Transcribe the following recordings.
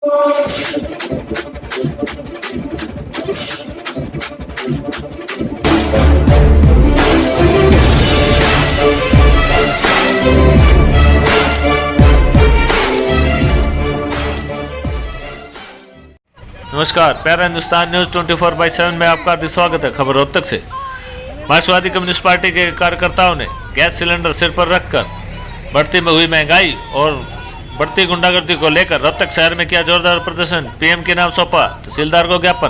नमस्कार, प्यारा हिंदुस्तान न्यूज 24/7 में आपका हार्दिक स्वागत है। खबर रोहतक से। मार्क्सवादी कम्युनिस्ट पार्टी के कार्यकर्ताओं ने गैस सिलेंडर सिर पर रखकर बढ़ती में हुई महंगाई और बढ़ती गुंडागर्दी को लेकर रोहतक शहर में किया जोरदार प्रदर्शन। पीएम के नाम सौंपा तहसीलदार को ज्ञापन।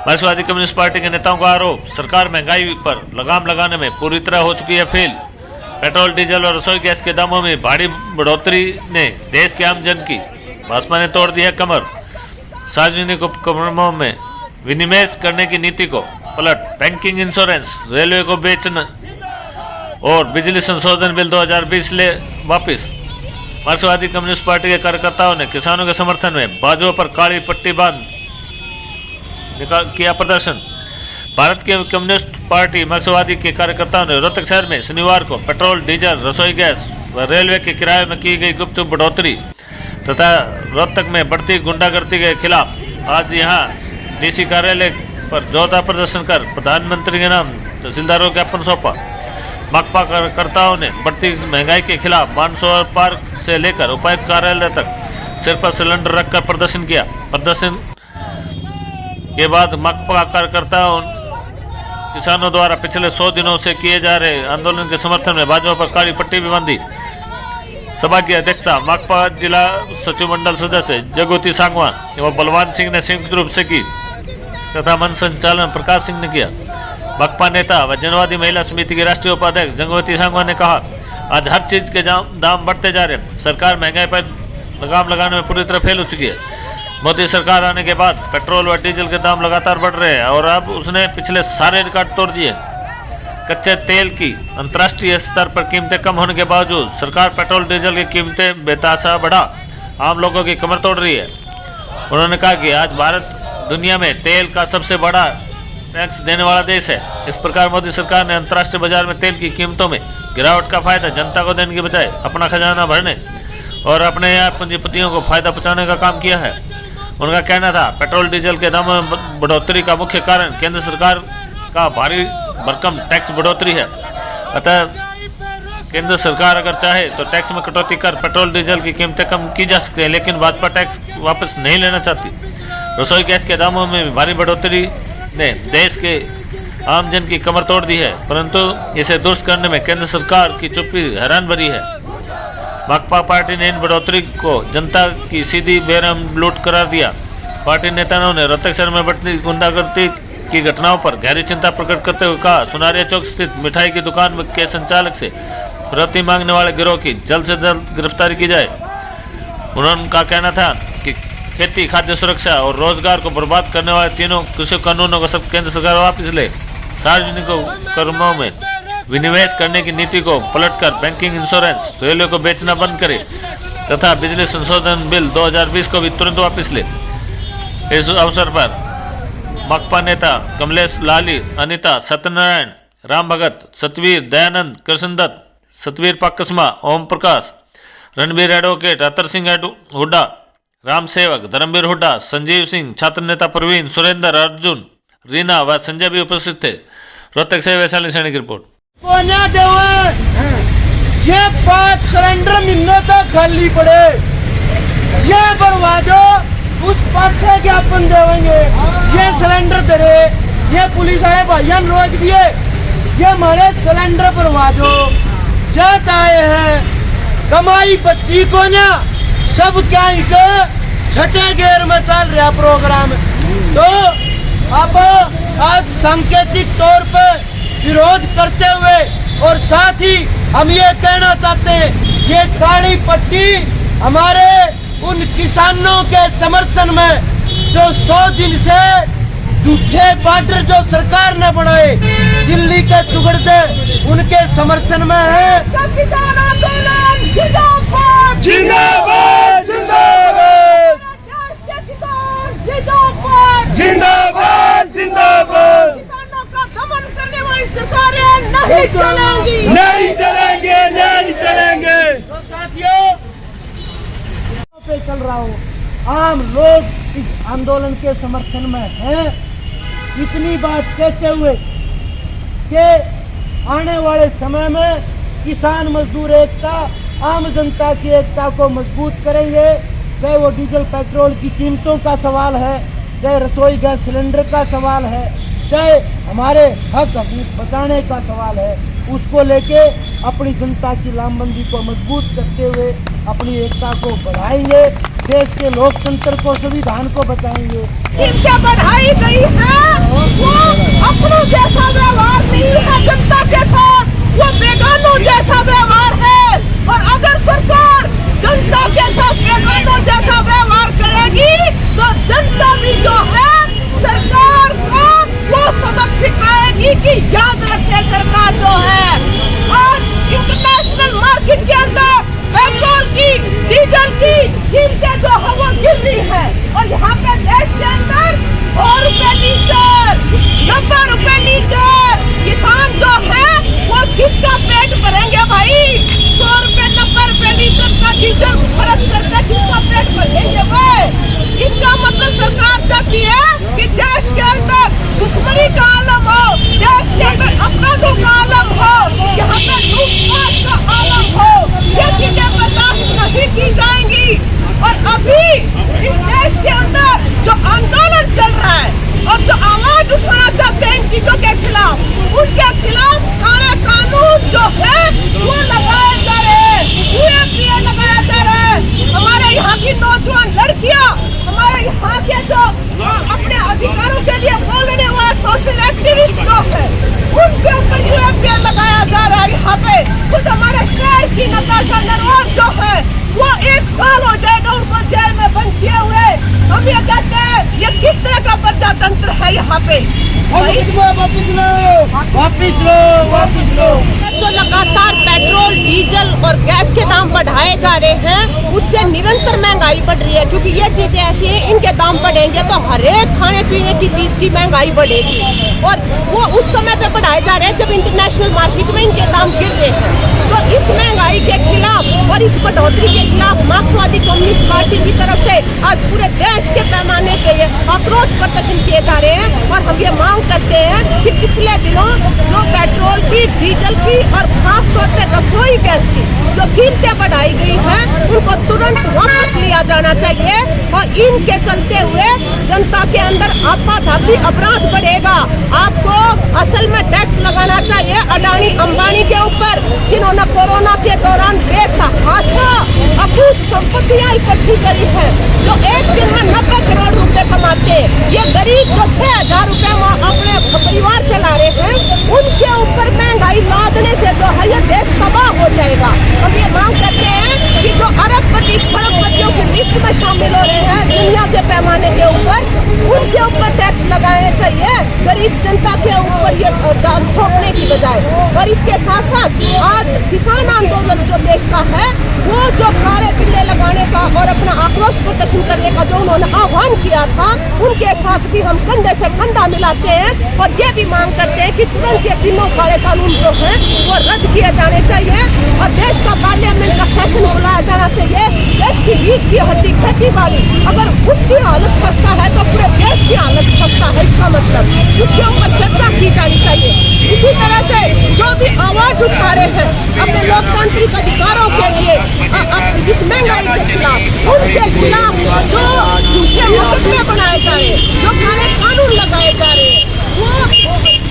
मार्क्सवादी कम्युनिस्ट पार्टी के नेताओं का आरोप, सरकार महंगाई पर लगाम लगाने में पूरी तरह हो चुकी है फेल। पेट्रोल, डीजल और रसोई गैस के दामों में भारी बढ़ोतरी ने देश के आम जन की भाजपा ने तोड़ दी है कमर। सार्वजनिक उपक्रमों में विनिवेश करने की नीति को पलट, बैंकिंग, इंश्योरेंस, रेलवे को बेचना और बिजली संशोधन बिल 2020 ले वापस। मार्क्सवादी कम्युनिस्ट पार्टी के कार्यकर्ताओं ने किसानों के समर्थन में बाजुओं पर काली पट्टी बांध किया प्रदर्शन। भारत के कम्युनिस्ट पार्टी मार्क्सवादी के कार्यकर्ताओं ने रोहतक शहर में शनिवार को पेट्रोल, डीजल, रसोई गैस व रेलवे के किराए में की गई गुपचुप बढ़ोतरी तथा रोहतक में बढ़ती गुंडागर्दी के खिलाफ आज यहां डीसी कार्यालय पर जोरदार प्रदर्शन कर प्रधानमंत्री के नाम तहसीलदार को ज्ञापन सौंपा। माकपा कार्यकर्ताओं ने बढ़ती महंगाई के खिलाफ मानसरोवर पार्क से लेकर उपायुक्त कार्यालय तक सिर पर सिलेंडर रखकर प्रदर्शन किया। प्रदर्शन के बाद माकपा कार्यकर्ताओं किसानों द्वारा पिछले 100 दिनों से किए जा रहे आंदोलन के समर्थन में बाजुओं पर काली पट्टी भी बांधी। सभा की अध्यक्षता माकपा जिला सचिव मंडल सदस्य जगवती सांगवान एवं बलवान सिंह ने संयुक्त रूप से की तथा मंच संचालन प्रकाश सिंह ने किया। माकपा नेता व जनवादी महिला समिति की राष्ट्रीय उपाध्यक्ष जगवती सांगवान ने कहा, आज हर चीज के दाम बढ़ते जा रहे हैं। सरकार महंगाई पर लगाम लगाने में पूरी तरह फेल हो चुकी है। मोदी सरकार आने के बाद पेट्रोल व डीजल के दाम लगातार बढ़ रहे हैं और अब उसने पिछले सारे रिकॉर्ड तोड़ दिए। कच्चे तेल की अंतर्राष्ट्रीय स्तर पर कीमतें कम होने के बावजूद सरकार पेट्रोल, डीजल की कीमतें बेतहाशा बढ़ा आम लोगों की कमर तोड़ रही है। उन्होंने कहा कि आज भारत दुनिया में तेल का सबसे बड़ा टैक्स देने वाला देश है। इस प्रकार मोदी सरकार ने अंतर्राष्ट्रीय बाजार में तेल की कीमतों में गिरावट का फायदा जनता को देने के बजाय अपना खजाना भरने और अपने यहाँ पूंजीपतियों को फायदा पहुँचाने का काम किया है। उनका कहना था, पेट्रोल, डीजल के दामों में बढ़ोतरी का मुख्य कारण केंद्र सरकार का भारी भरकम टैक्स बढ़ोतरी है। अतः केंद्र सरकार अगर चाहे तो टैक्स में कटौती कर पेट्रोल, डीजल की कीमतें कम की जा सकती है, लेकिन भाजपा टैक्स वापस नहीं लेना चाहती। रसोई गैस के दामों में भारी बढ़ोतरी ने देश के आम जन की कमर तोड़ दी है, परंतु इसे दुरुस्त करने में केंद्र सरकार की चुप्पी हैरान भरी है। माकपा पार्टी ने इन बढ़ोतरी को जनता की सीधी बेरहम लूट करार दिया। पार्टी नेताओं ने रोहतक शहर में बढ़ती गुंडागर्दी की घटनाओं पर गहरी चिंता प्रकट करते हुए कहा, सुनारिया चौक स्थित मिठाई की दुकान के संचालक से प्रति मांगने वाले गिरोह की जल्द से जल्द गिरफ्तारी की जाए। उनका कहना था कि खेती, खाद्य सुरक्षा और रोजगार को बर्बाद करने वाले तीनों कृषि कानूनों को सब केंद्र सरकार वापस ले, सार्वजनिक उपक्रमों में विनिवेश करने की नीति को पलटकर बैंकिंग, इंश्योरेंस, रेलवे को बेचना बंद करे तथा बिजली संशोधन बिल 2020 को भी तुरंत वापस ले। इस अवसर पर माकपा नेता कमलेश लाली, अनिता, सत्यनारायण, राम भगत, सतवीर, दयानंद, कृष्णदत्त, सतवीर पाकस्मा, ओम प्रकाश, रणबीर एडवोकेट, अतर सिंह हुड्डा, राम सेवक, धर्मवीर हुड्डा, संजीव सिंह, छात्र नेता प्रवीण, सुरेंद्र, अर्जुन, रीना व संजय भी उपस्थित थे। रोहतक से वैशाली सैनी की रिपोर्ट। ये 5 सिलेंडर महीने तक खाली पड़े, ये बर्बादो उस पद से ज्ञापन देवेंगे। ये सिलेंडर दे, ये पुलिस वाले भाइयों रोक दिए, ये हमारे सिलेंडर बर्बादो जत आए हैं। कमाई बच्ची को ना सब क्या छठे गेर में चल रहा प्रोग्राम। तो अब आज सांकेतिक तौर पर विरोध करते हुए और साथ ही हम ये कहना चाहते हैं, ये काली पट्टी हमारे उन किसानों के समर्थन में जो 100 दिन से झूठे बॉर्डर जो सरकार ने बनाए दिल्ली के जुगड़ते, उनके समर्थन में है। किसान आंदोलन जिंदाबाद जिंदाबाद जिंदाबाद, जिंदाबाद जिंदाबाद। किसानों का दमन करने वाली सरकारें नहीं चलेंगी, नहीं चलेंगे, नहीं चलेंगे। तो साथियों पे चल रहा हूँ, आम लोग इस आंदोलन के समर्थन में हैं। इतनी बात कहते हुए कि आने वाले समय में किसान मजदूर एकता, आम जनता की एकता को मजबूत करेंगे। चाहे वो डीजल पेट्रोल की कीमतों का सवाल है, चाहे रसोई गैस सिलेंडर का सवाल है, चाहे हमारे हक हकूक बचाने का सवाल है, उसको लेके अपनी जनता की लामबंदी को मजबूत करते हुए अपनी एकता को बढ़ाएंगे, देश के लोकतंत्र को, संविधान को बचाएंगे। इनसे बढ़ाई गई है वो अपनों जैसा व्यवहार नहीं है जनता के साथ, वो बेगानों जैसा व्यवहार है। और अगर सरकार जनता के साथ बेगानों जैसा व्यवहार करेगी तो जनता भी जो है सरकार को वो सबक सिखाएगी कि याद रखे सरकार जो है। आज इंटरनेशनल मार्केट के अंदर पेट्रोल की, डीजल की कीमतें जो है वो गिर रही है और यहाँ पे देश के अंदर 100 रुपए लीटर, 90 रुपए लीटर किसान जो है वो किसका पेट भरेंगे भाई? 100 रुपए 90 रुपए लीटर का डीजल खर्च करके किसका पेट भरेंगे भाई? इसका मतलब सरकार चाहती है कि देश के अंदर भुखमरी का आलम हो, देश के अंदर अपराधों का आलम हो, यहाँ पे लूटपाट का आलम हो। ये चीजें बर्दाश्त नहीं की जाएंगी। और अभी इस देश के अंदर जो आंदोलन चल रहा है और जो आवाज उठाना चाहते हैं इन चीजों के खिलाफ, उनके खिलाफ काला कानून जो है वो लगाए जा रहे हैं, UAPA लगाया जा रहा है। हमारे यहाँ की नौजवान लड़कियाँ, हमारे यहाँ के जो अपने अधिकारों के लिए बोलने वाले सोशल एक्टिविस्ट लोग हैं, उनके ऊपर UAPA लगाया जा रहा है। यहाँ पे खुद हमारे शहर की नताशा नरवाल जो है वो 1 साल हो जाएगा उनको जेल में बंद किए हुए। हम ये कहते हैं ये किस तरह का प्रजातंत्र है यहाँ पे? वापिस लो। जो लगातार पेट्रोल, डीजल और गैस के दाम बढ़ाए जा रहे हैं उससे निरंतर महंगाई बढ़ रही है, क्योंकि ये चीजें ऐसी हैं इनके दाम बढ़ेंगे तो हर एक खाने पीने की चीज की महंगाई बढ़ेगी। और वो उस समय पे बढ़ाए जा रहे हैं जब इंटरनेशनल मार्केट में इनके दाम गिर रहे हैं। तो इस महंगाई के खिलाफ और इस बढ़ोतरी के खिलाफ मार्क्सवादी कम्युनिस्ट पार्टी की तरफ से आज पूरे देश के पैमाने पे आक्रोश प्रदर्शन किए जा रहे हैं। और हम ये मांग करते हैं कि पिछले दिनों जो पेट्रोल की, डीजल की और खास तौर पे रसोई गैस की जो कीमतें बढ़ाई गई हैं उनको तुरंत वापस लिया जाना चाहिए। और इनके चलते हुए जनता के अंदर आपाधापी अपराध बढ़ेगा। आपको असल में टैक्स लगाना चाहिए अडानी अंबानी के ऊपर, जिन्होंने कोरोना के दौरान बेतहाशा अकूत संपत्तियां इकट्ठी करी है, जो एक दिन में 90 करोड़ रुपए कमाते हैं। ये गरीब जो 6000 रुपए अपने परिवार चला रहे हैं उनके ऊपर महंगाई लादने से जो है ये देश तबाह हो जाएगा। हम ये मांग करते हैं कि जो अरबपति, खरबपतियों की लिस्ट में शामिल हो रहे हैं दुनिया के पैमाने के ऊपर, उनके ऊपर टैक्स लगाने चाहिए, गरीब जनता के ऊपर ये दाल ठोकने की बजाय। और इसके साथ साथ आज किसान आंदोलन जो देश का है वो जो काले बिल्ले लगाने का और अपना आक्रोश प्रदर्शन करने का जो उन्होंने आह्वान किया था, उनके साथ भी हम कंधे से कंधा मिलाते हैं। और ये भी मांग करते हैं कि तुरंत ये तीनों काले कानून जो हैं वो रद्द किए जाने चाहिए और देश का पार्लियामेंट का सेशन बुलाया जाना चाहिए। देश की रीढ़ की हड्डी खेती बाड़ी, अगर उसकी हालत खस्ता है तो पूरे देश की हालत खस्ता है, इसका मतलब इसके ऊपर चर्चा की जानी चाहिए। इसी तरह से जो भी आवाज उठा रहे हैं अपने लोकतांत्रिक अधिकारों के लिए, इस महंगाई के खिलाफ, उनके खिलाफ जो झूठे मुकदमे बनाए जा रहे हैं, जो काले कानून लगाए जा रहे हैं, वो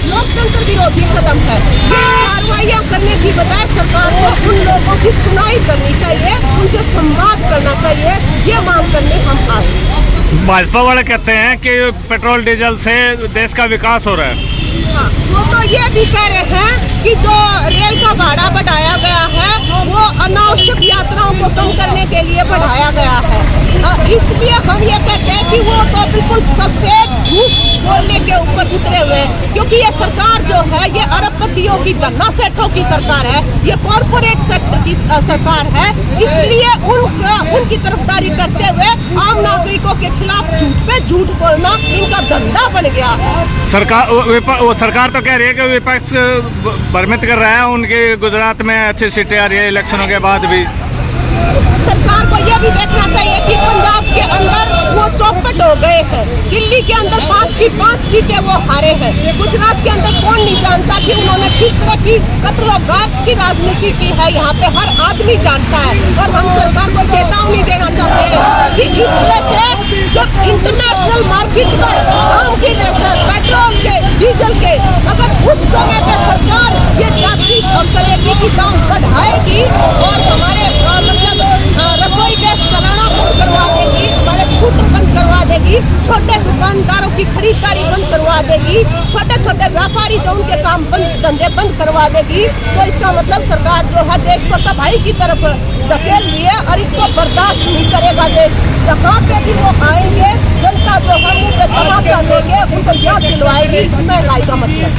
लोकतंत्र विरोधी कदम है। ये कार्रवाइयाँ करने की बजाय सरकार को उन लोगों की सुनाई करनी चाहिए, उनसे संवाद करना चाहिए। ये मांग करने हम आए। भाजपा वाले कहते हैं कि पेट्रोल डीजल से देश का विकास हो रहा है। हाँ, वो तो ये भी कह रहे हैं कि जो रेल का भाड़ा बढ़ाया गया है वो अनावश्यक यात्राओं को कम करने के लिए बढ़ाया गया है। इसलिए हम ये कहते हैं कि वो तो बिल्कुल सफेद झूठ बोलने के ऊपर उतरे हुए हैं, क्योंकि ये सरकार जो है ये अरबपतियों की, धन्ना सेठों की सरकार है, ये कॉरपोरेट सेक्टर की सरकार है। इसलिए उनकी तरफदारी करते हुए आम नागरिकों के खिलाफ झूठ पे झूठ बोलना इनका धंधा बन गया है। सरकार तो कह रही है कि विपक्ष भ्रमित कर रहा है, उनके गुजरात में अच्छी सीटें आ रही है इलेक्शनों के बाद भी। सरकार सरकार को ये भी देखना चाहिए कि पंजाब के अंदर वो चौपट हो गए हैं, दिल्ली के अंदर 5 की 5 सीटें वो हारे हैं, गुजरात के अंदर कौन नहीं जानता कि उन्होंने किस तरह की कत्ल-ओ-गात की राजनीति की है, यहाँ पे हर आदमी जानता है। और हम सरकार को चेतावनी देना चाहते हैं कि इस तरह से जब इंटरनेशनल मार्केट पर आम की पेट्रोल के डीजल के अगर उस समय पे सरकार ये जागृत करेगी कि दाम बढ़ाएगी और हमारे रसोई गैस चलाना बंद करवा देगी, हमारे स्कूटर बंद करवा देगी, छोटे दुकानदारों की खरीदारी बंद करवा देगी, छोटे छोटे व्यापारी जो उनके काम बंद धंधे बंद करवा देगी, तो इसका मतलब सरकार जो है देश को तबाही की तरफ धकेल रही है और इसको बर्दाश्त नहीं करेगा देश। जहाँ पे भी वो आएंगे जनता जो है मुँह पे तमाचा देंगे, उनको याद दिलवाएगी इस महंगाई का मतलब।